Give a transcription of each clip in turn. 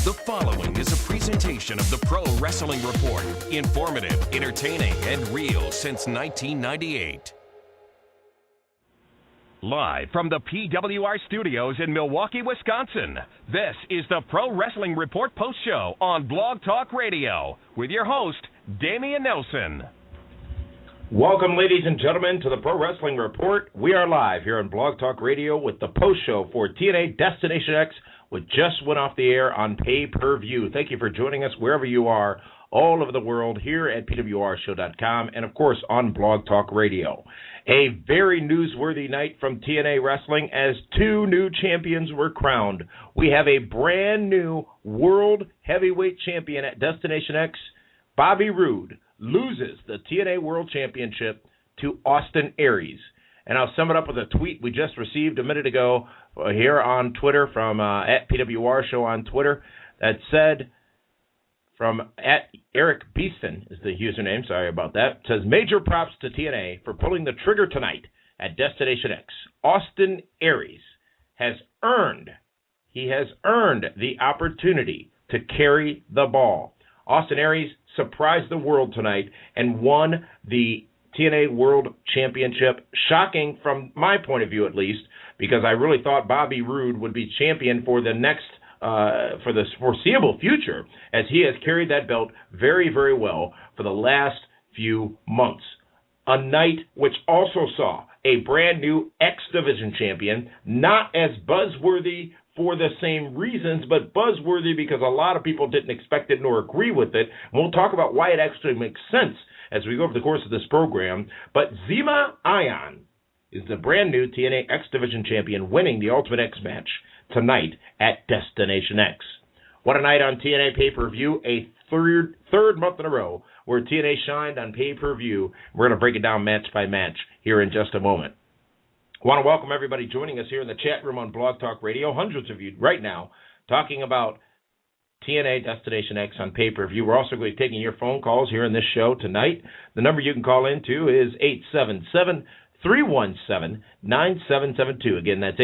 The following is a presentation of the Pro Wrestling Report. Informative, entertaining, and real since 1998. Live from the PWR studios in Milwaukee, Wisconsin, this is the Pro Wrestling Report Post Show on Blog Talk Radio with your host, Damian Nelson. Welcome, ladies and gentlemen, to the Pro Wrestling Report. We are live here on Blog Talk Radio with the post show for TNA Destination X, which just went off the air on pay-per-view. Thank you for joining us wherever you are, all over the world, here at pwrshow.com, and, of course, on Blog Talk Radio. A very newsworthy night from TNA Wrestling as two new champions were crowned. We have a brand new World Heavyweight Champion at Destination X. Bobby Roode loses the TNA World Championship to Austin Aries. And I'll sum it up with a tweet we just received a minute ago here on Twitter from at PWR Show on Twitter that said, from at Eric Beeston is the username, sorry about that, says, major props to TNA for pulling the trigger tonight at Destination X. Austin Aries has earned the opportunity to carry the ball. Austin Aries surprised the world tonight and won the TNA World Championship. Shocking from my point of view, at least, because I really thought Bobby Roode would be champion for the foreseeable future, as he has carried that belt very, very well for the last few months. A night which also saw a brand new X Division champion, not as buzzworthy for the same reasons, but buzzworthy because a lot of people didn't expect it nor agree with it. And we'll talk about why it actually makes sense as we go over the course of this program. But Zema is the brand new TNA X Division champion, winning the Ultimate X match tonight at Destination X. What a night on TNA pay-per-view, a third month in a row where TNA shined on pay-per-view. We're going to break it down match by match here in just a moment. I want to welcome everybody joining us here in the chat room on Blog Talk Radio, hundreds of you right now, talking about TNA Destination X on pay-per-view. We're also going to be taking your phone calls here in this show tonight. The number you can call into is 877-317-9772. Again, that's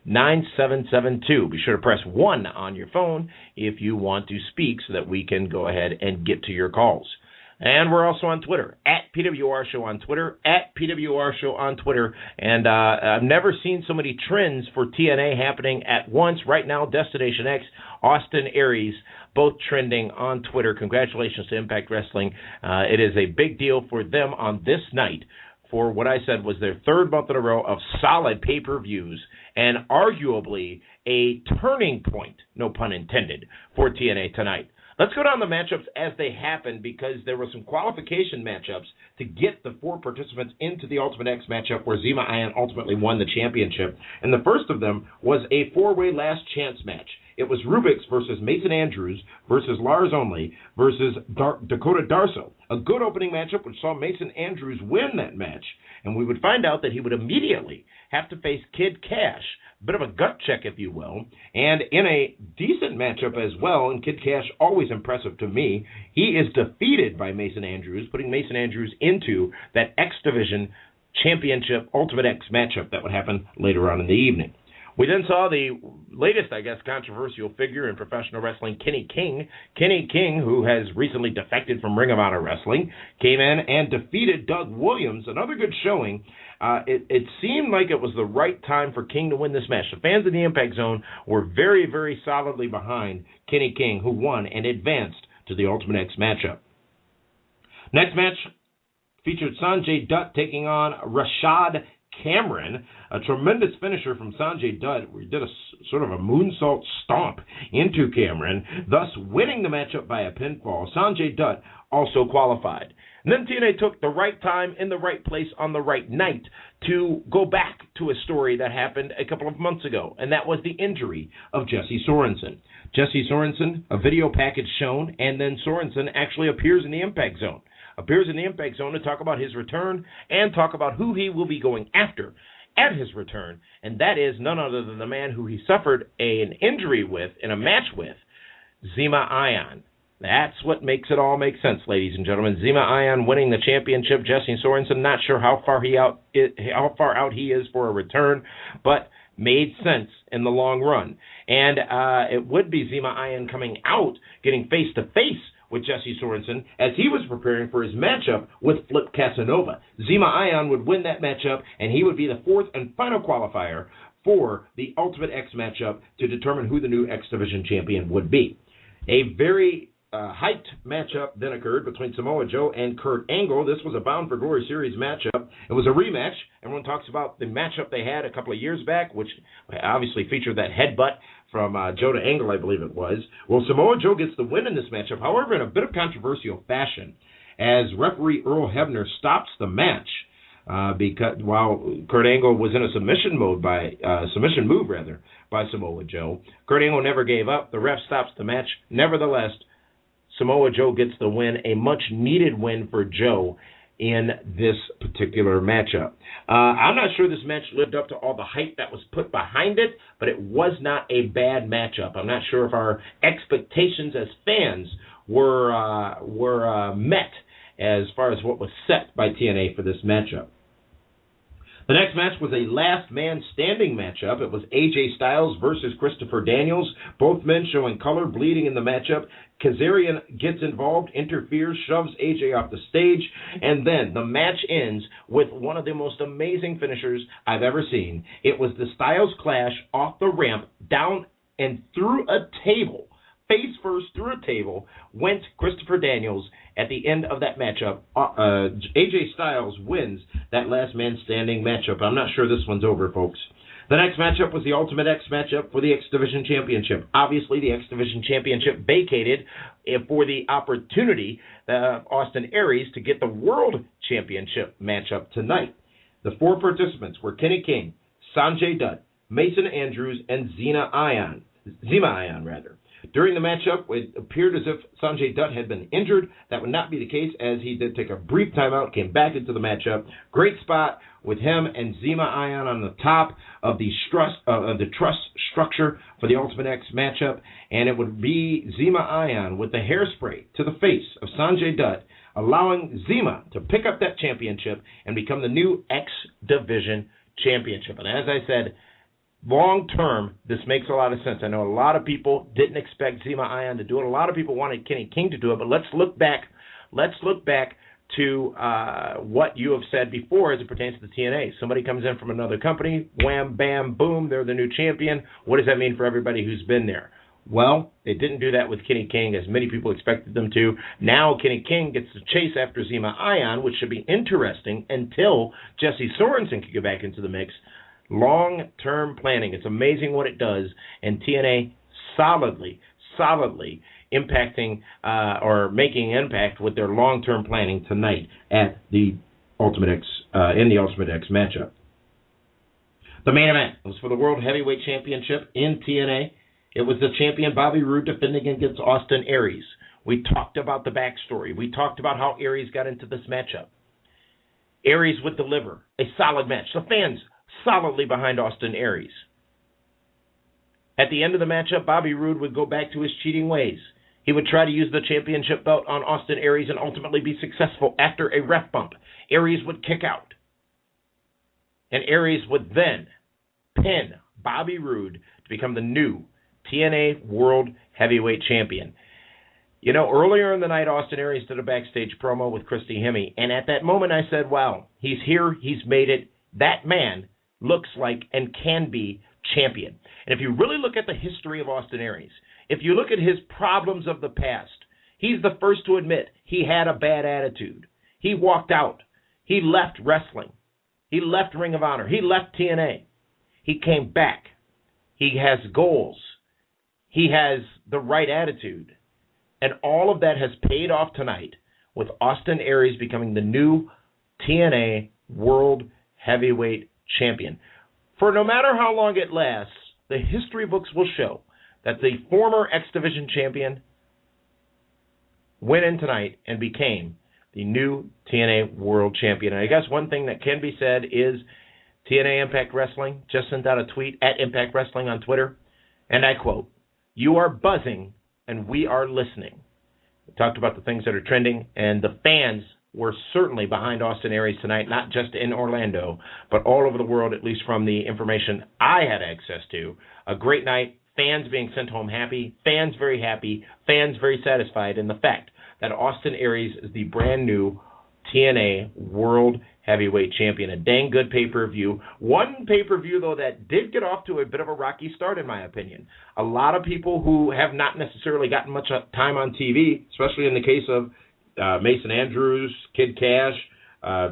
877-317-9772. Be sure to press 1 on your phone if you want to speak so that we can go ahead and get to your calls. And we're also on Twitter, at PWR Show on Twitter, at PWR Show on Twitter. And I've never seen so many trends for TNA happening at once. Right now, Destination X, Austin Aries, both trending on Twitter. Congratulations to Impact Wrestling. It is a big deal for them on this night for what I said was their third month in a row of solid pay-per-views and arguably a turning point, no pun intended, for TNA tonight. Let's go down the matchups as they happened, because there were some qualification matchups to get the 4 participants into the Ultimate X matchup where Zema ultimately won the championship. And the first of them was a 4-way last chance match. It was Rubix versus Mason Andrews versus Lars Only versus Dakota Darsow. A good opening matchup which saw Mason Andrews win that match. And we would find out that he would immediately have to face Kid Kash. Bit of a gut check, if you will, and in a decent matchup as well, and Kid Kash always impressive to me, he is defeated by Mason Andrews, putting Mason Andrews into that X Division Championship Ultimate X matchup that would happen later on in the evening. We then saw the latest, controversial figure in professional wrestling, Kenny King. Kenny King, who has recently defected from Ring of Honor Wrestling, came in and defeated Doug Williams. Another good showing. It seemed like it was the right time for King to win this match. The fans in the Impact Zone were very, very solidly behind Kenny King, who won and advanced to the Ultimate X matchup. Next match featured Sonjay Dutt taking on Rashad Cameron, a tremendous finisher from Sonjay Dutt, where he did a sort of a moonsault stomp into Cameron, thus winning the matchup by a pinfall. Sonjay Dutt also qualified. And then TNA took the right time in the right place on the right night to go back to a story that happened a couple of months ago, and that was the injury of Jesse Sorensen. Jesse Sorensen, a video package shown, and then Sorensen actually appears in the Impact Zone. Appears in the Impact Zone to talk about his return and talk about who he will be going after at his return, and that is none other than the man who he suffered an injury with in a match with, Zema. That's what makes it all make sense, ladies and gentlemen. Zema winning the championship. Jesse Sorensen, not sure how far out he is for a return, but made sense in the long run. And it would be Zema Ion coming out, getting face-to-face with Jesse Sorensen as he was preparing for his matchup with Flip Cassanova. Zema Ion would win that matchup, and he would be the fourth and final qualifier for the Ultimate X matchup to determine who the new X Division champion would be. A very hyped matchup then occurred between Samoa Joe and Kurt Angle. This was a Bound for Glory series matchup. It was a rematch. Everyone talks about the matchup they had a couple of years back, which obviously featured that headbutt from Joe to Angle, I believe it was. Well, Samoa Joe gets the win in this matchup, however, in a bit of controversial fashion, as referee Earl Hebner stops the match because while Kurt Angle was in a submission move by Samoa Joe. Kurt Angle never gave up. The ref stops the match. Nevertheless, Samoa Joe gets the win, a much-needed win for Joe in this particular matchup. I'm not sure this match lived up to all the hype that was put behind it, but it was not a bad matchup. I'm not sure if our expectations as fans were met as far as what was set by TNA for this matchup. The next match was a last man standing matchup. It was AJ Styles versus Christopher Daniels. Both men showing color, bleeding in the matchup. Kazarian gets involved, interferes, shoves AJ off the stage, and then the match ends with one of the most amazing finishers I've ever seen. It was the Styles Clash off the ramp, down and through a table. Face first through a table went Christopher Daniels at the end of that matchup. AJ Styles wins that last man standing matchup. I'm not sure this one's over, folks. The next matchup was the Ultimate X matchup for the X Division Championship. Obviously, the X Division Championship vacated for the opportunity Austin Aries to get the World Championship matchup tonight. The four participants were Kenny King, Sonjay Dutt, Mason Andrews, and Zema Ion. During the matchup, it appeared as if Sonjay Dutt had been injured. That would not be the case, as he did take a brief timeout, came back into the matchup. Great spot with him and Zema Ion on the top of the truss structure for the Ultimate X matchup, and it would be Zema Ion with the hairspray to the face of Sonjay Dutt, allowing Zema to pick up that championship and become the new X Division Championship. And as I said, long term, this makes a lot of sense. I know a lot of people didn't expect Zema Ion to do it. A lot of people wanted Kenny King to do it, but let's look back to what you have said before as it pertains to the TNA. Somebody comes in from another company, wham, bam, boom, they're the new champion. What does that mean for everybody who's been there? Well, they didn't do that with Kenny King as many people expected them to. Now Kenny King gets to chase after Zema Ion, which should be interesting until Jesse Sorensen can get back into the mix. Long-term planning. It's amazing what it does, and TNA solidly impacting or making impact with their long-term planning tonight at the Ultimate X in the Ultimate X matchup. The main event was for the World Heavyweight Championship in TNA. It was the champion Bobby Roode defending against Austin Aries. We talked about the backstory. We talked about how Aries got into this matchup. Aries would deliver a solid match. The fans solidly behind Austin Aries. At the end of the matchup, Bobby Roode would go back to his cheating ways. He would try to use the championship belt on Austin Aries and ultimately be successful after a ref bump. Aries would kick out. And Aries would then pin Bobby Roode to become the new TNA World Heavyweight Champion. You know, earlier in the night, Austin Aries did a backstage promo with Christy Hemme, and at that moment I said, wow, he's here, he's made it. That man looks like and can be champion. And if you really look at the history of Austin Aries, if you look at his problems of the past, he's the first to admit he had a bad attitude. He walked out. He left wrestling. He left Ring of Honor. He left TNA. He came back. He has goals. He has the right attitude. And all of that has paid off tonight with Austin Aries becoming the new TNA World Heavyweight Champion. For no matter how long it lasts, the history books will show that the former X Division champion went in tonight and became the new TNA World Champion. And I guess one thing that can be said is TNA Impact Wrestling just sent out a tweet at Impact Wrestling on Twitter, and I quote, "You are buzzing and we are listening." We talked about the things that are trending, and the fans were certainly behind Austin Aries tonight, not just in Orlando, but all over the world, at least from the information I had access to. A great night, fans being sent home happy, fans very satisfied in the fact that Austin Aries is the brand new TNA World Heavyweight Champion. A dang good pay-per-view. One pay-per-view, though, that did get off to a bit of a rocky start, in my opinion. A lot of people who have not necessarily gotten much time on TV, especially in the case of Mason Andrews, Kid Kash,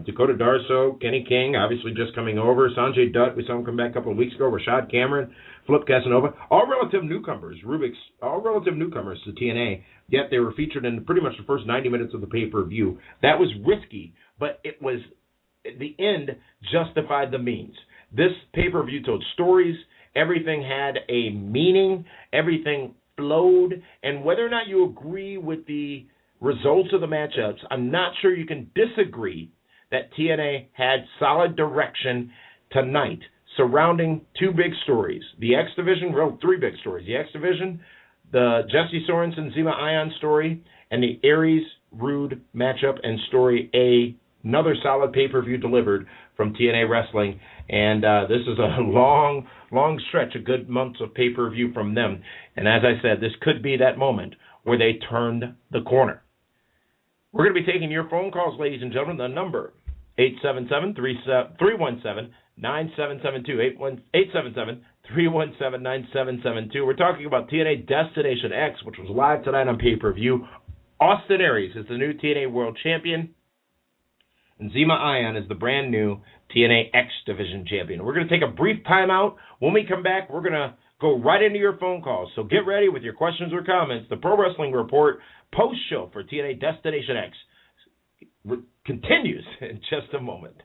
Dakota Darsow, Kenny King, obviously just coming over, Sonjay Dutt, we saw him come back a couple of weeks ago, Rashad Cameron, Cassanova, all relative newcomers, Rubix, all relative newcomers to TNA, yet they were featured in pretty much the first 90 minutes of the pay-per-view. That was risky, but it was, at the end, justified the means. This pay-per-view told stories, everything had a meaning, everything flowed, and whether or not you agree with the results of the matchups, I'm not sure you can disagree that TNA had solid direction tonight surrounding two big stories. The X Division, well, three big stories. The X Division, the Jesse Sorensen, Zema Ion story, and the Aries Roode matchup and story. Another solid pay-per-view delivered from TNA Wrestling. And this is a long stretch, a good months of pay-per-view from them. And as I said, this could be that moment where they turned the corner. We're going to be taking your phone calls, ladies and gentlemen. The number, 877-317-9772, 877-317-9772. We're talking about TNA Destination X, which was live tonight on pay-per-view. Austin Aries is the new TNA World Champion, and Zema Ion is the brand new TNA X Division Champion. We're going to take a brief timeout. When we come back, we're going to go right into your phone calls. So get ready with your questions or comments. The Pro Wrestling Report post-show for TNA Destination X continues in just a moment.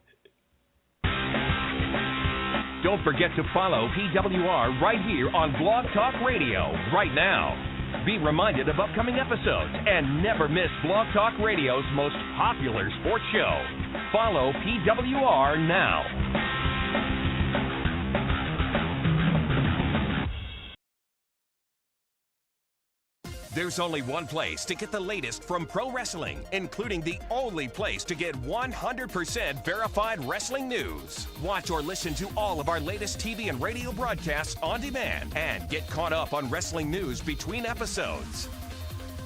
Don't forget to follow PWR right here on Blog Talk Radio right now. Be reminded of upcoming episodes and never miss Blog Talk Radio's most popular sports show. Follow PWR now. There's only one place to get the latest from pro wrestling, including the only place to get 100% verified wrestling news. Watch or listen to all of our latest TV and radio broadcasts on demand and get caught up on wrestling news between episodes.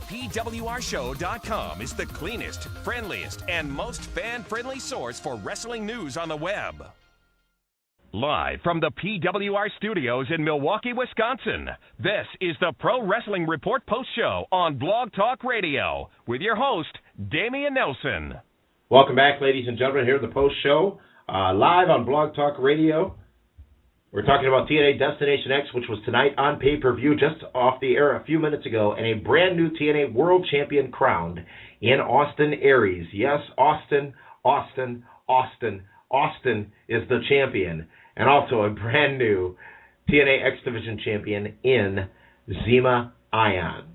PWRshow.com is the cleanest, friendliest, and most fan-friendly source for wrestling news on the web. Live from the PWR studios in Milwaukee, Wisconsin, this is the Pro Wrestling Report Post Show on Blog Talk Radio with your host, Damian Nelson. Welcome back, ladies and gentlemen, here at the Post Show, live on Blog Talk Radio. We're talking about TNA Destination X, which was tonight on pay-per-view, just off the air a few minutes ago, and a brand new TNA World Champion crowned in Austin Aries. Yes, Austin is the champion. And also a brand new TNA X Division champion in Zema Ion.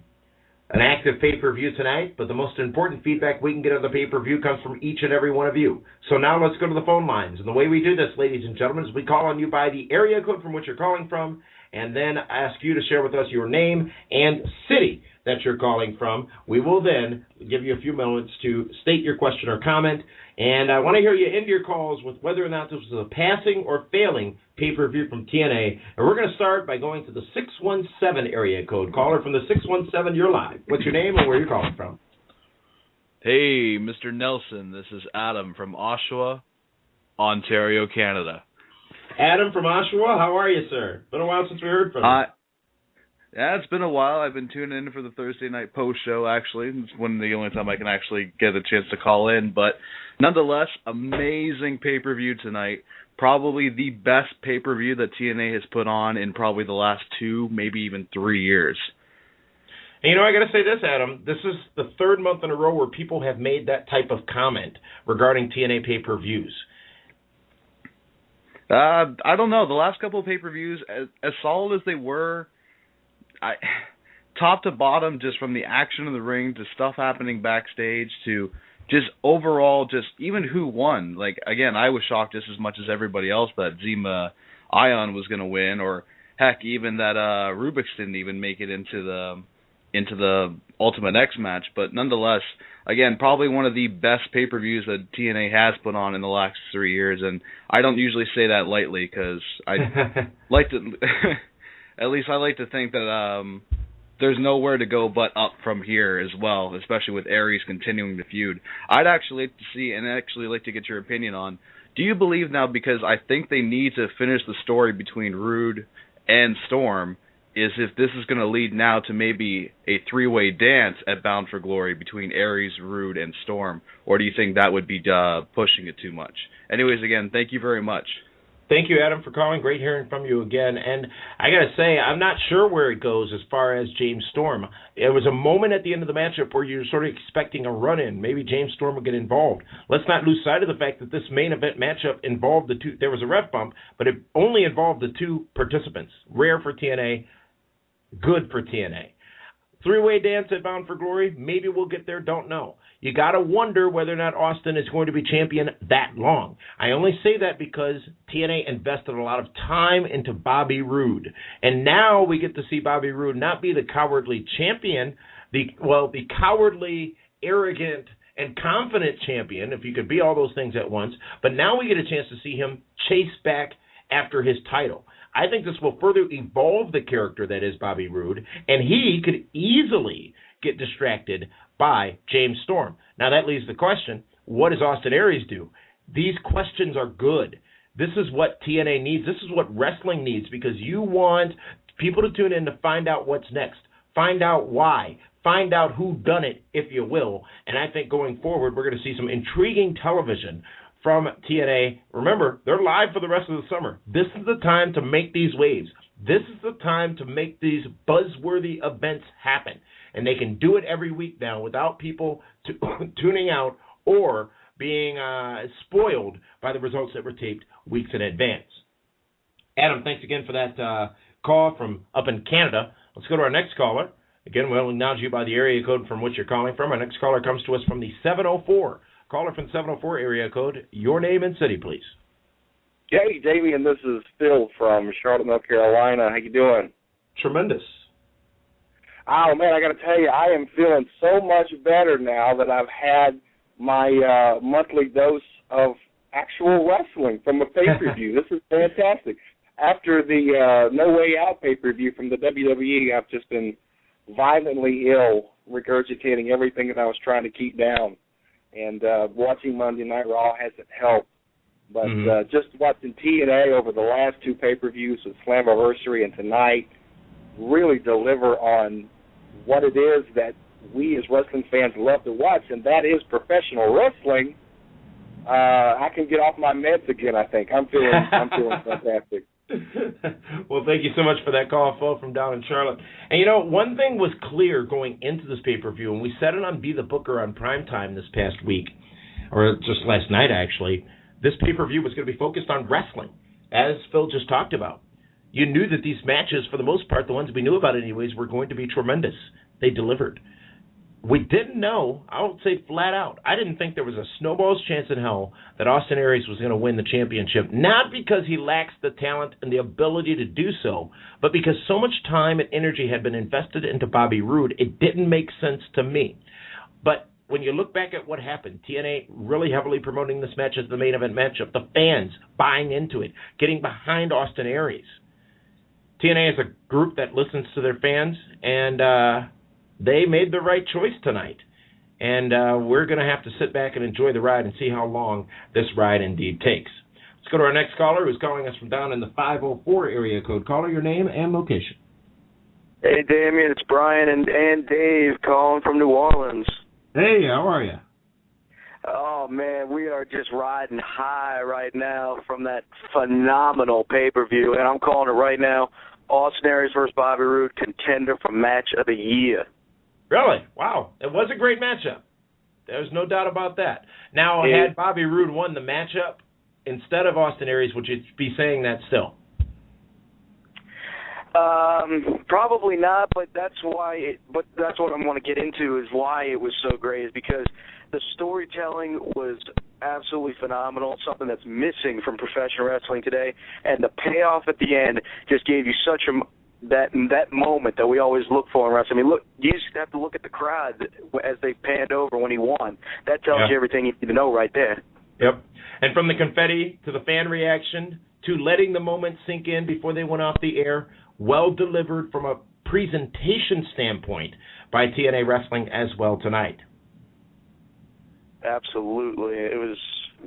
An active pay-per-view tonight, but the most important feedback we can get on the pay-per-view comes from each and every one of you. So now let's go to the phone lines. And the way we do this, ladies and gentlemen, is we call on you by the area code from which you're calling from, and then ask you to share with us your name and city that you're calling from. We will then give you a few moments to state your question or comment, and I want to hear you end your calls with whether or not this was a passing or failing pay-per-view from TNA. And we're going to start by going to the 617 area code. Caller from the 617, you're live. What's your name and where you're calling from? Hey, Mr. Nelson, this is Adam from Oshawa, Ontario, Canada. Adam from Oshawa, how are you, sir? Been a while since we heard from you. Yeah, it's been a while. I've been tuning in for the Thursday night post show, actually. It's the only time I can actually get a chance to call in. But nonetheless, amazing pay-per-view tonight. Probably the best pay-per-view that TNA has put on in probably the last 2, maybe even 3 years. And I got to say this, Adam. This is the third month in a row where people have made that type of comment regarding TNA pay-per-views. I don't know. The last couple of pay-per-views, as solid as they were, top to bottom, just from the action in the ring to stuff happening backstage to just overall, just even who won. Like, again, I was shocked just as much as everybody else that Zema Ion was going to win, or heck, even that Rubix didn't even make it into into the Ultimate X match. But nonetheless, again, probably one of the best pay-per-views that TNA has put on in the last 3 years. And I don't usually say that lightly because I like to, at least I like to think that there's nowhere to go but up from here as well, especially with Aries continuing the feud. I'd actually like to see and actually like to get your opinion on, do you believe now, because I think they need to finish the story between Roode and Storm, is if this is going to lead now to maybe a three-way dance at Bound for Glory between Aries, Roode, and Storm, or do you think that would be pushing it too much? Anyways, again, thank you very much. Thank you, Adam, for calling. Great hearing from you again. And I got to say, I'm not sure where it goes as far as James Storm. There was a moment at the end of the matchup where you're sort of expecting a run-in. Maybe James Storm would get involved. Let's not lose sight of the fact that this main event matchup involved the two. There was a ref bump, but it only involved the two participants. Rare for TNA, good for TNA. Three-way dance at Bound for Glory, maybe we'll get there, don't know. You got to wonder whether or not Austin is going to be champion that long. I only say that because TNA invested a lot of time into Bobby Roode. And now we get to see Bobby Roode not be the cowardly champion, the cowardly, arrogant, and confident champion, if you could be all those things at once. But now we get a chance to see him chase back after his title. I think this will further evolve the character that is Bobby Roode, and he could easily get distracted by James Storm. Now that leaves the question, what does Austin Aries do? These questions are good. This is what TNA needs. This is what wrestling needs, because you want people to tune in to find out what's next, find out why, find out who done it, if you will. And I think going forward, we're going to see some intriguing television from TNA. Remember, they're live for the rest of the summer. This is the time to make these waves. This is the time to make these buzzworthy events happen. And they can do it every week now without people tuning out or being spoiled by the results that were taped weeks in advance. Adam, thanks again for that call from up in Canada. Let's go to our next caller. Again, we'll acknowledge you by the area code from which you're calling from. Our next caller comes to us from the 704. Caller from 704 area code. Your name and city, please. Hey, Davey, and this is Phil from Charlotte, North Carolina. How you doing? Tremendous. Oh, man, I got to tell you, I am feeling so much better now that I've had my monthly dose of actual wrestling from a pay-per-view. This is fantastic. After the No Way Out pay-per-view from the WWE, I've just been violently ill, regurgitating everything that I was trying to keep down. And watching Monday Night Raw hasn't helped. But just watching TNA over the last two pay-per-views with Slammiversary and tonight really deliver on what it is that we as wrestling fans love to watch, and that is professional wrestling. I can get off my meds again, I think. I'm feeling fantastic. Well, thank you so much for that call, Phil, from down in Charlotte. And, you know, one thing was clear going into this pay-per-view, and we said it on Be the Booker on Primetime this past week, or just last night, actually, this pay-per-view was going to be focused on wrestling, as Phil just talked about. You knew that these matches, for the most part, the ones we knew about anyways, were going to be tremendous. They delivered. We didn't know, I would say flat out, I didn't think there was a snowball's chance in hell that Austin Aries was going to win the championship, not because he lacks the talent and the ability to do so, but because so much time and energy had been invested into Bobby Roode, it didn't make sense to me. But when you look back at what happened, TNA really heavily promoting this match as the main event matchup, the fans buying into it, getting behind Austin Aries. TNA is a group that listens to their fans, and they made the right choice tonight. And we're going to have to sit back and enjoy the ride and see how long this ride indeed takes. Let's go to our next caller, who's calling us from down in the 504 area code. Caller, your name and location. Hey, Damien, it's Brian and Dave calling from New Orleans. Hey, how are you? Oh, man, we are just riding high right now from that phenomenal pay-per-view, and I'm calling it right now, Austin Aries versus Bobby Roode, contender for match of the year. Really? Wow. It was a great matchup. There's no doubt about that. Now, had Bobby Roode won the matchup instead of Austin Aries, would you be saying that still? Probably not, but that's why. But that's what I want to get into is why it was so great. Is because the storytelling was absolutely phenomenal. Something that's missing from professional wrestling today, and the payoff at the end just gave you such a that moment that we always look for in wrestling. I mean, look, you just have to look at the crowd as they panned over when he won. That tells you everything you need to know right there. Yep. And from the confetti to the fan reaction to letting the moment sink in before they went off the air, well delivered from a presentation standpoint by TNA Wrestling as well tonight. Absolutely. It was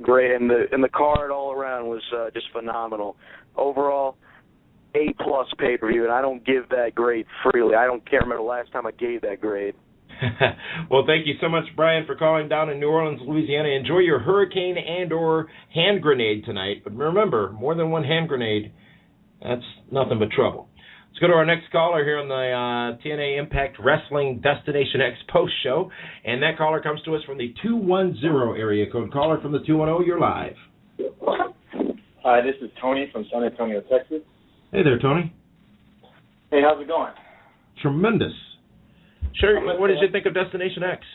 great, and the card all around was just phenomenal. Overall, A+ pay-per-view, and I don't give that grade freely. Can't remember the last time I gave that grade. Well, thank you so much, Brian, for calling down in New Orleans, Louisiana. Enjoy your hurricane and or hand grenade tonight. But remember, more than one hand grenade, that's nothing but trouble. Let's go to our next caller here on the TNA Impact Wrestling Destination X post show. And that caller comes to us from the 210 area code. Caller from the 210, you're live. Hi, this is Tony from San Antonio, Texas. Hey there, Tony. Hey, how's it going? Tremendous. Sure. What did you think of Destination X?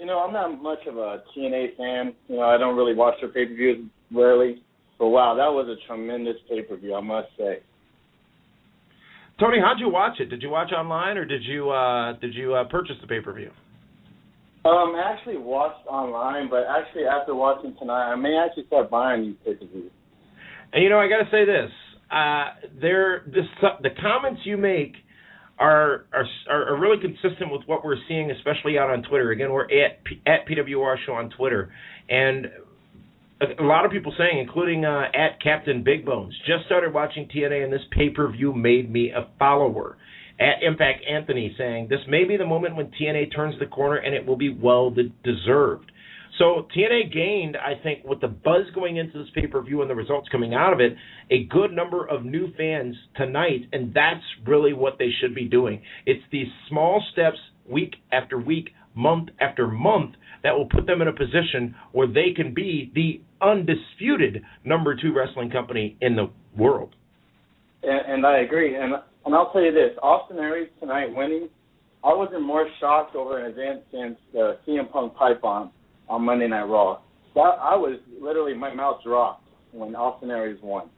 I'm not much of a TNA fan. I don't really watch their pay-per-views rarely. But, wow, that was a tremendous pay-per-view, I must say. Tony, how'd you watch it? Did you watch online or did you purchase the pay-per-view? I actually watched online, but actually after watching tonight, I may actually start buying these pay-per-views. And, I got to say this. The comments you make are really consistent with what we're seeing, especially out on Twitter. Again, we're at PWR Show on Twitter, and a lot of people saying, including at Captain Big Bones, just started watching TNA, and this pay-per-view made me a follower. At Impact Anthony saying, this may be the moment when TNA turns the corner, and it will be well deserved. So TNA gained, I think, with the buzz going into this pay-per-view and the results coming out of it, a good number of new fans tonight, and that's really what they should be doing. It's these small steps week after week, month after month, that will put them in a position where they can be the undisputed number 2 wrestling company in the world. And I agree. And I'll tell you this, Austin Aries tonight winning, I wasn't more shocked over an event since the CM Punk pipe bomb on Monday Night Raw. I was literally, my mouth dropped when Austin Aries won.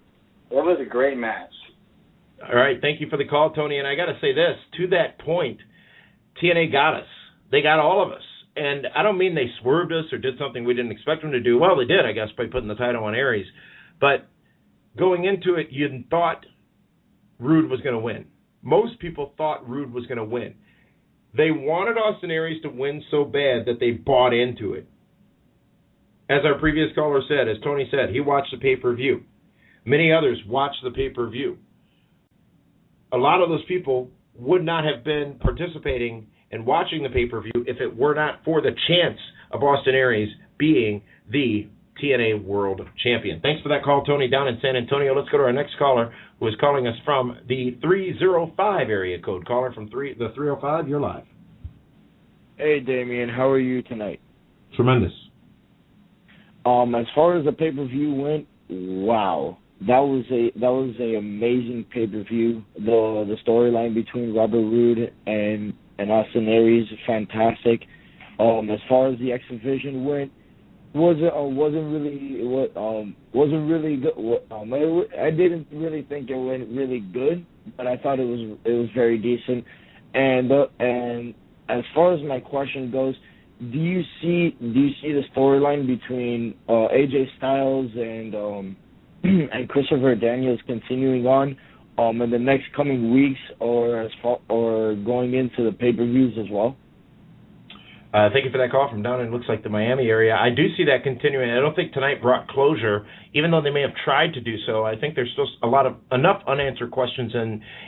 It was a great match. All right, thank you for the call, Tony. And I got to say this, to that point, TNA got us. They got all of us. And I don't mean they swerved us or did something we didn't expect them to do. Well, they did, I guess, by putting the title on Aries. But going into it, you thought Roode was going to win. Most people thought Roode was going to win. They wanted Austin Aries to win so bad that they bought into it. As our previous caller said, as Tony said, he watched the pay-per-view. Many others watched the pay-per-view. A lot of those people would not have been participating and watching the pay-per-view if it were not for the chance of Austin Aries being the TNA World Champion. Thanks for that call, Tony, down in San Antonio. Let's go to our next caller, who is calling us from the 305 area code. Caller from the 305, you're live. Hey, Damien, how are you tonight? Tremendous. As far as the pay-per-view went, wow. That was a amazing pay-per-view. The storyline between Robert Roode and Austin Aries, fantastic. As far as the X Division went, wasn't really good. I didn't really think it went really good, but I thought it was very decent. And as far as my question goes, do you see the storyline between AJ Styles and Christopher Daniels continuing on in the next coming weeks, or going into the pay-per-views as well? Thank you for that call from down in, looks like, the Miami area. I do see that continuing. I don't think tonight brought closure, even though they may have tried to do so. I think there's still enough unanswered questions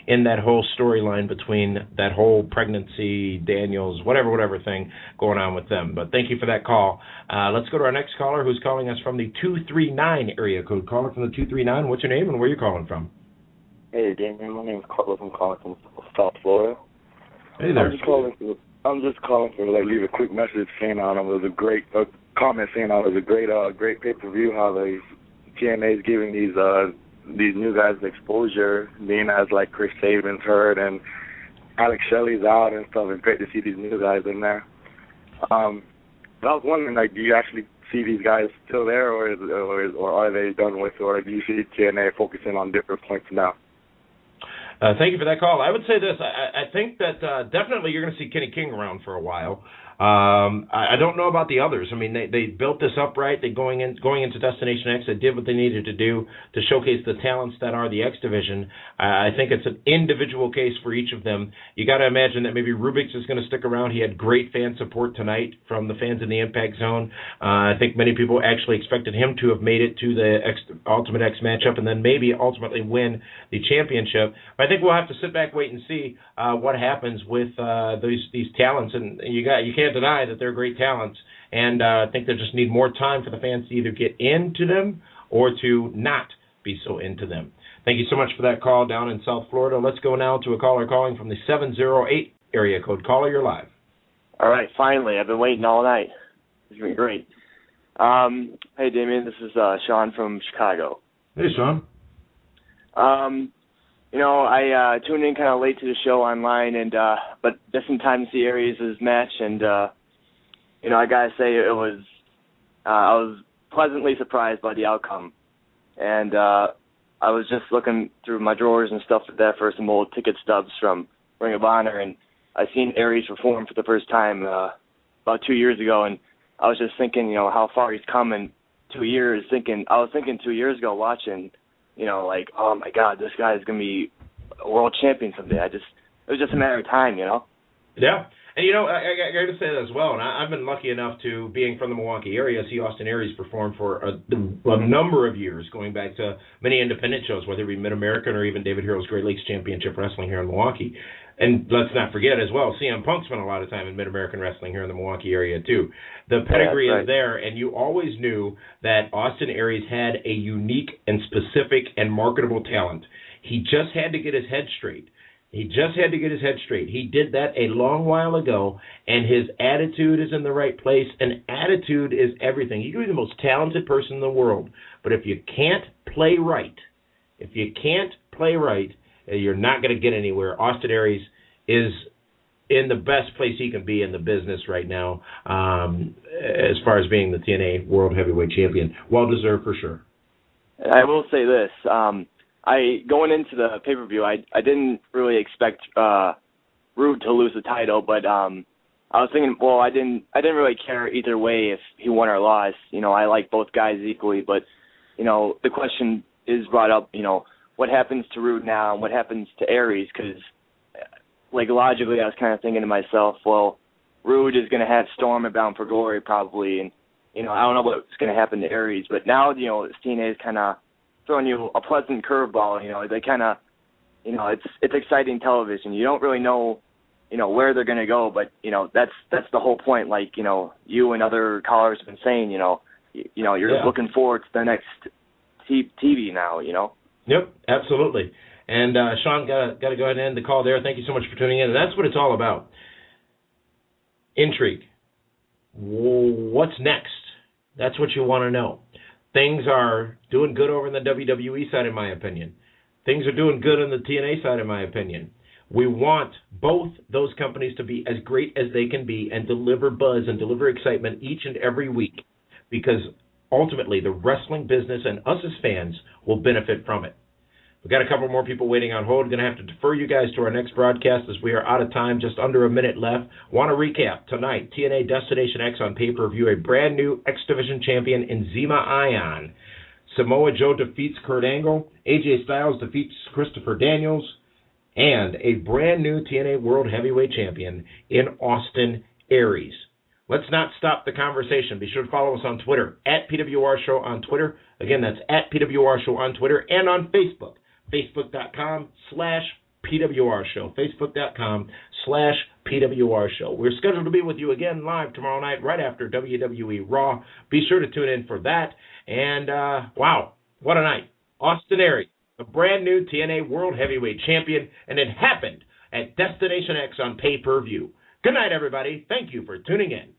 in that whole storyline between that whole pregnancy, Daniels, whatever thing going on with them. But thank you for that call. Let's go to our next caller, who's calling us from the 239 area code. Caller from the 239, what's your name and where are you calling from? Hey, Damien, my name is Carlos. I'm calling from South Florida. Hey there. I'm just calling to leave a quick message saying it was a great comment saying it was a great pay-per-view. How the TNA is giving these new guys exposure, being as like Chris Sabin's hurt and Alex Shelley's out and stuff. It's great to see these new guys in there. But I was wondering, do you actually see these guys still there, or are they done with, or do you see TNA focusing on different points now? Thank you for that call. I would say this. I think that definitely you're going to see Kenny King around for a while. I don't know about the others. I mean, they built this up right. They going into Destination X. They did what they needed to do to showcase the talents that are the X division. I think it's an individual case for each of them. You got to imagine that maybe Rubix is going to stick around. He had great fan support tonight from the fans in the Impact Zone. I think many people actually expected him to have made it to the Ultimate X matchup and then maybe ultimately win the championship. But I think we'll have to sit back, wait, and see what happens with these talents. And you can't deny that they're great talents, and I think they just need more time for the fans to either get into them or to not be so into them. Thank you so much for that call down in South Florida. Let's go now to a caller calling from the 708 area code. Caller, you're live. All right, finally. I've been waiting all night. It's been great. Hey, Damien, this is Sean from Chicago. Hey, Sean. I tuned in kind of late to the show online, and but just in time to see Aries' match, and I gotta say I was pleasantly surprised by the outcome, and I was just looking through my drawers and stuff like that for some old ticket stubs from Ring of Honor, and I seen Aries perform for the first time about 2 years ago, and I was just thinking, how far he's come in 2 years. I was thinking 2 years ago watching. Oh my God, this guy is gonna be a world champion someday. It was just a matter of time, Yeah, and I got to say that as well. And I've been lucky enough to, being from the Milwaukee area, see Austin Aries perform for a number of years, going back to many independent shows, whether it be Mid-American or even David Hero's Great Lakes Championship Wrestling here in Milwaukee. And let's not forget as well, CM Punk spent a lot of time in Mid-American Wrestling here in the Milwaukee area too. The pedigree is there, and you always knew that Austin Aries had a unique and specific and marketable talent. He just had to get his head straight. He did that a long while ago, and his attitude is in the right place, and attitude is everything. You can be the most talented person in the world, but if you can't play right, you're not going to get anywhere. Austin Aries is in the best place he can be in the business right now, as far as being the TNA World Heavyweight Champion. Well-deserved for sure. I will say this. Going into the pay-per-view, I didn't really expect Roode to lose the title, but I was thinking, I didn't really care either way if he won or lost. I like both guys equally, but the question is brought up, what happens to Roode now and what happens to Aries? Because, logically, I was kind of thinking to myself, Roode is going to have Storm and Bound for Glory probably, and, I don't know what's going to happen to Aries. But now, TNA is kind of throwing you a pleasant curveball. They kind of, it's exciting television. You don't really know, where they're going to go, but, that's the whole point. You and other callers have been saying, you're looking forward to the next TV now, Yep, absolutely. And Sean, got to go ahead and end the call there. Thank you so much for tuning in. And that's what it's all about. Intrigue. What's next? That's what you want to know. Things are doing good over in the WWE side, in my opinion. Things are doing good on the TNA side, in my opinion. We want both those companies to be as great as they can be and deliver buzz and deliver excitement each and every week, because ultimately the wrestling business and us as fans will benefit from it. We've got a couple more people waiting on hold. Going to have to defer you guys to our next broadcast as we are out of time, just under a minute left. Want to recap tonight, TNA Destination X on pay-per-view, a brand new X Division champion in Zema Ion. Samoa Joe defeats Kurt Angle. AJ Styles defeats Christopher Daniels. And a brand new TNA World Heavyweight Champion in Austin Aries. Let's not stop the conversation. Be sure to follow us on Twitter, @PWR Show on Twitter. Again, that's @PWR Show on Twitter and on Facebook, facebook.com/PWR Show, facebook.com/PWR Show. We're scheduled to be with you again live tomorrow night right after WWE Raw. Be sure to tune in for that. And, wow, what a night. Austin Aries, the brand new TNA World Heavyweight Champion, and it happened at Destination X on pay-per-view. Good night, everybody. Thank you for tuning in.